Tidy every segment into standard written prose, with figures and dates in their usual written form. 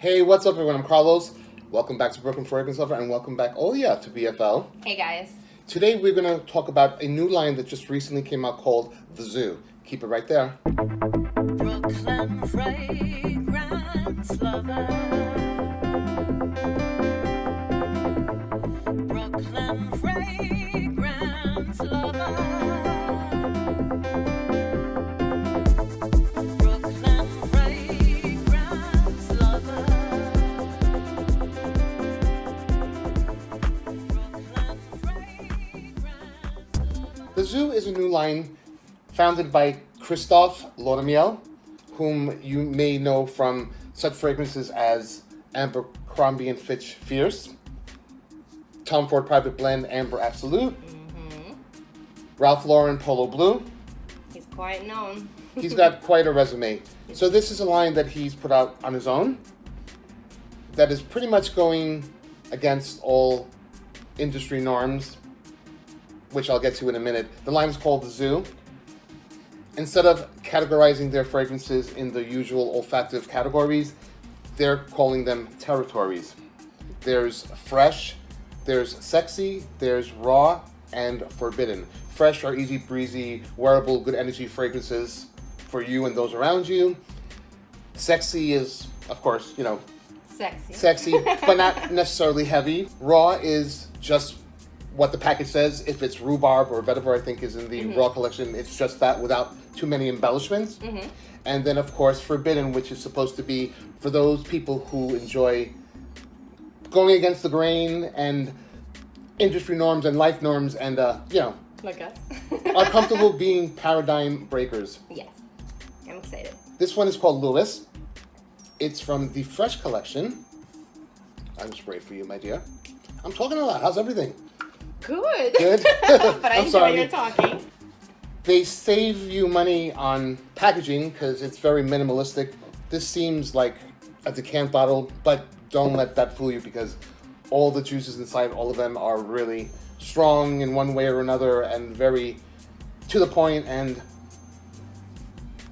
Hey, what's up, everyone? I'm Carlos. Welcome back to Brooklyn Fragrance Lover, and welcome back, to BFL. Hey, guys. Today, we're going to talk about a new line that just recently came out called The Zoo. Keep it right there. Brooklyn Fragrance Lover. Brooklyn Fragrance Lover. The Zoo is a new line founded by Christophe Laudamiel, whom you may know from such fragrances as Abercrombie & Fitch Fierce, Tom Ford Private Blend Amber Absolute, Ralph Lauren Polo Blue. He's quite known. He's got quite a resume. So this is a line that he's put out on his own that is pretty much going against all industry norms, which I'll get to in a minute. The line is called The Zoo. Instead of categorizing their fragrances in the usual olfactive categories, they're calling them territories. There's fresh, there's sexy, there's raw, and forbidden. Fresh are easy breezy, wearable, good energy fragrances for you and those around you. Sexy is, of course, sexy, but not necessarily heavy. Raw is just what the package says. If it's rhubarb or vetiver, I think is in the raw collection, it's just that without too many embellishments. And then, of course, forbidden, which is supposed to be for those people who enjoy going against the grain and industry norms and life norms and, Like us. are comfortable being paradigm breakers. Yes. I'm excited. This one is called Lewis. It's from the Fresh collection. I'm sprayed for you, my dear. I'm talking a lot. How's everything? Good. Good? But I I'm enjoy sorry. your talking. They save you money on packaging because it's very minimalistic. This seems like a decant bottle, but don't let that fool you because all the juices inside, all of them are really strong in one way or another and very to the point, and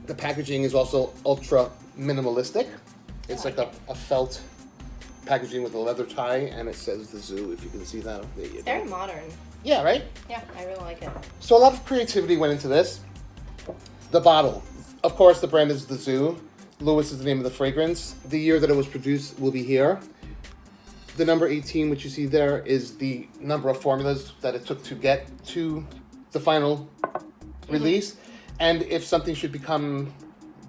the packaging is also ultra minimalistic. It's like a felt packaging with a leather tie, and it says The Zoo, if you can see that. There you It's go. very modern. Yeah, right? Yeah, I really like it. So a lot of creativity went into this. The bottle. Of course, the brand is The Zoo. Lewis is the name of the fragrance. The year that it was produced will be here. The number 18, which you see there, is the number of formulas that it took to get to the final release. And if something should become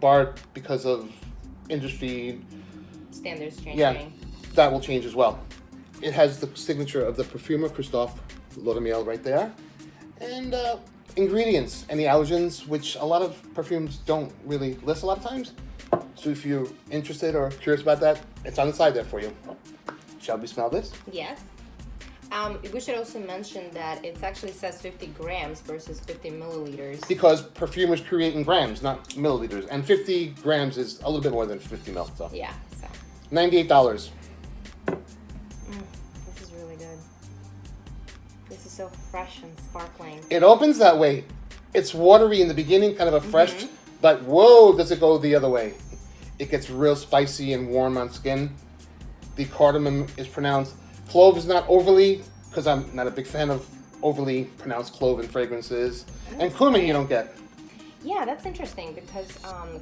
barred because of industry, Standards changing. yeah, that will change as well. It has the signature of the perfumer, Christophe Laudamiel, right there. And ingredients, any allergens, which a lot of perfumes don't really list a lot of times. So if you're interested or curious about that, it's on the side there for you. Shall we smell this? Yes. We should also mention that it actually says 50 grams versus 50 milliliters. Because perfumers create in grams, not milliliters. And 50 grams is a little bit more than 50 ml. So. Yeah, so. $98. This is really good. This is so fresh and sparkling. It opens that way. It's watery in the beginning, kind of a fresh, but whoa, does it go the other way. It gets real spicy and warm on skin. The cardamom is pronounced. Clove is not overly, because I'm not a big fan of overly pronounced clove in fragrances. And cumin you don't get. Yeah, that's interesting because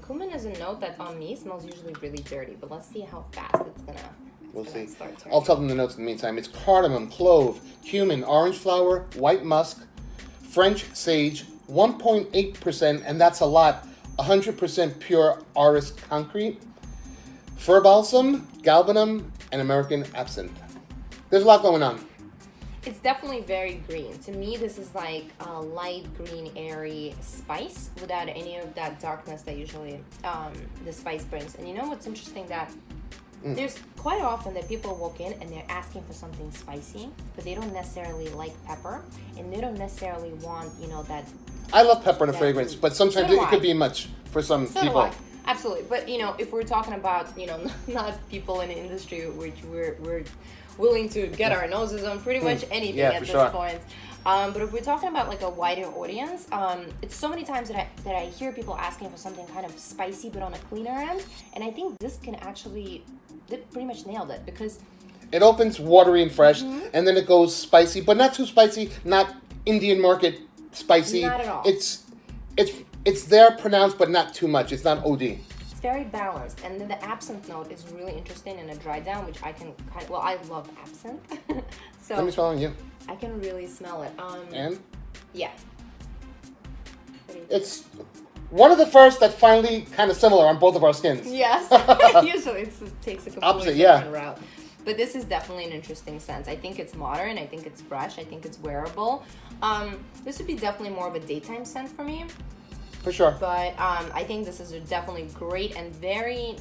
cumin is a note that on me smells usually really dirty, but let's see how fast it's gonna We'll see. start turning. I'll tell them the notes in the meantime. It's cardamom, clove, cumin, orange flower, white musk, French sage, 1.8%, and that's a lot, 100% pure Aris concrete, fir balsam, galbanum, and American absinthe. There's a lot going on. It's definitely very green. To me, this is like a light green, airy spice without any of that darkness that usually the spice brings. And you know what's interesting? That there's quite often that people walk in and they're asking for something spicy, but they don't necessarily like pepper, and they don't necessarily want, that. I love pepper in a fragrance, but sometimes So do it could be much for some So people. do I. Absolutely. But, if we're talking about, not people in the industry which we're willing to get our noses on pretty much anything Yeah, at for this sure. point. But if we're talking about like a wider audience, it's so many times that I hear people asking for something kind of spicy but on a cleaner end, and I think this can actually, they pretty much nailed it because It opens watery and fresh, and then it goes spicy, but not too spicy, not Indian market spicy. Not at all. It's there pronounced, but not too much. It's not OD. it's very balanced. And then the absinthe note is really interesting in a dry down, which I can kind of, well, I love absinthe, so Let me smell on you. I can really smell it. And Yeah. it's one of the first that finally kind of similar on both of our skins. Yes. Usually it takes a completely Opposite, yeah. different route. But this is definitely an interesting sense. I think it's modern. I think it's fresh. I think it's wearable. This would be definitely more of a daytime scent for me. For sure. But I think this is a definitely great and very.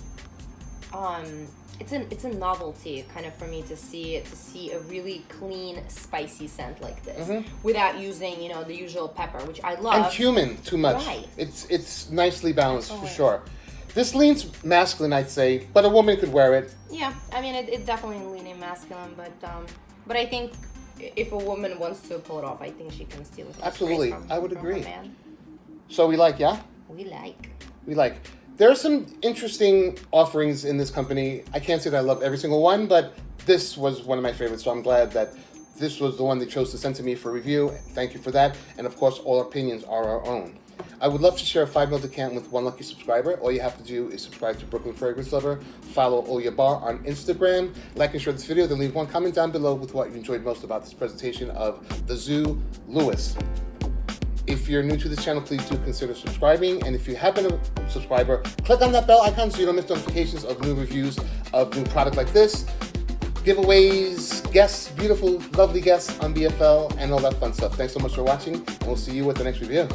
It's a novelty kind of for me to see a really clean, spicy scent like this without using the usual pepper, which I love. And cumin too much. Right. It's nicely balanced for sure. This leans masculine, I'd say, but a woman could wear it. Yeah, I mean it definitely leaning masculine, but I think if a woman wants to pull it off, I think she can steal it. Absolutely, I would from agree. a man. So we like, yeah? We like. We like. There are some interesting offerings in this company. I can't say that I love every single one, but this was one of my favorites, so I'm glad that this was the one they chose to send to me for review. Thank you for that. And of course, all opinions are our own. I would love to share a 5 ml decant with one lucky subscriber. All you have to do is subscribe to Brooklyn Fragrance Lover, follow Oya Bar on Instagram, like and share this video, then leave one comment down below with what you enjoyed most about this presentation of the Zoo Lewis. If you're new to this channel, please do consider subscribing. And if you have been a subscriber, click on that bell icon so you don't miss notifications of new reviews of new product like this, giveaways, guests, beautiful, lovely guests on BFL, and all that fun stuff. Thanks so much for watching, and we'll see you with the next review.